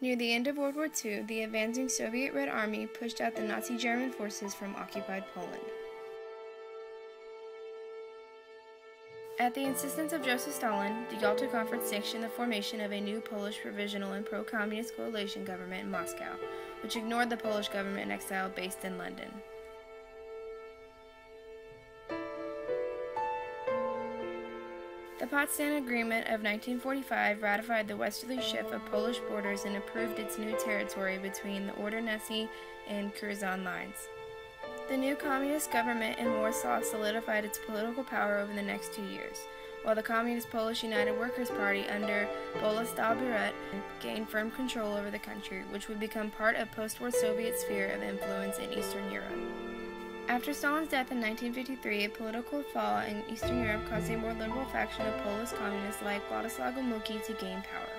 Near the end of World War II, the advancing Soviet Red Army pushed out the Nazi German forces from occupied Poland. At the insistence of Joseph Stalin, the Yalta Conference sanctioned the formation of a new Polish provisional and pro-communist coalition government in Moscow, which ignored the Polish government in exile based in London. The Potsdam Agreement of 1945 ratified the westerly shift of Polish borders and approved its new territory between the Oder-Neisse and Curzon lines. The new communist government in Warsaw solidified its political power over the next 2 years, while the Communist Polish United Workers' Party under Bolesław Bierut gained firm control over the country, which would become part of post-war Soviet sphere of influence in Eastern Europe. After Stalin's death in 1953, a political thaw in Eastern Europe caused a more liberal faction of Polish communists like Władysław Gomułki to gain power.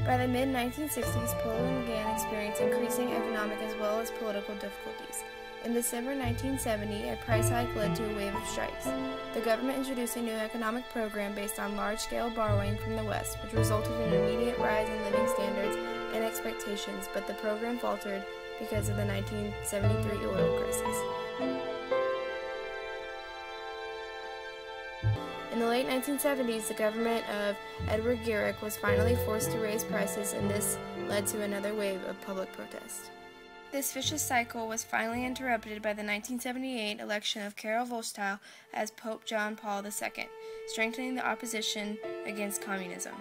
By the mid-1960s, Poland began experiencing increasing economic as well as political difficulties. In December 1970, a price hike led to a wave of strikes. The government introduced a new economic program based on large-scale borrowing from the West, which resulted in an immediate rise in living standards and expectations, but the program faltered because of the 1973 oil crisis. In the late 1970s, the government of Edward Gierek was finally forced to raise prices, and this led to another wave of public protest. This vicious cycle was finally interrupted by the 1978 election of Karol Wojtyła as Pope John Paul II, strengthening the opposition against communism.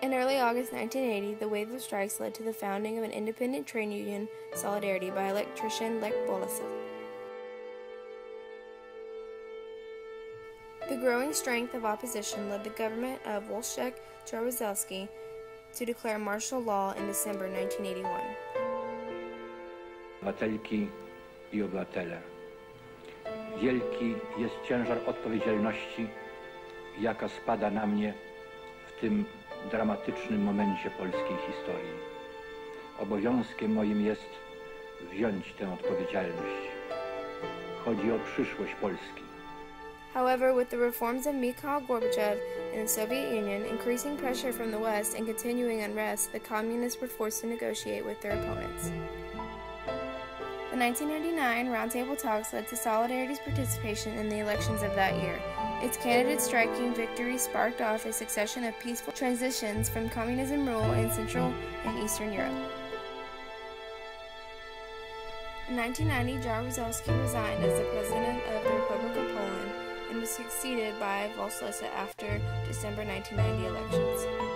In early August 1980, the wave of strikes led to the founding of an independent trade union, Solidarity, by electrician Lech Walesa. The growing strength of opposition led the government of Wojciech Jaruzelski to declare martial law in December 1981. Obywatelki i obywatele, wielki jest ciężar odpowiedzialności, jaka spada na mnie w tym dramatycznym momencie polskiej historii. Obowiązkiem moim jest wziąć tę odpowiedzialność. Chodzi o przyszłość Polski. However, with the reforms of Mikhail Gorbachev in the Soviet Union, increasing pressure from the West, and continuing unrest, the communists were forced to negotiate with their opponents. The 1999 roundtable talks led to Solidarity's participation in the elections of that year. Its candidates' striking victory sparked off a succession of peaceful transitions from communism rule in Central and Eastern Europe. In 1990, Jaruzelski resigned as the President of the Republic of Poland and was succeeded by Walesa after December 1990 elections.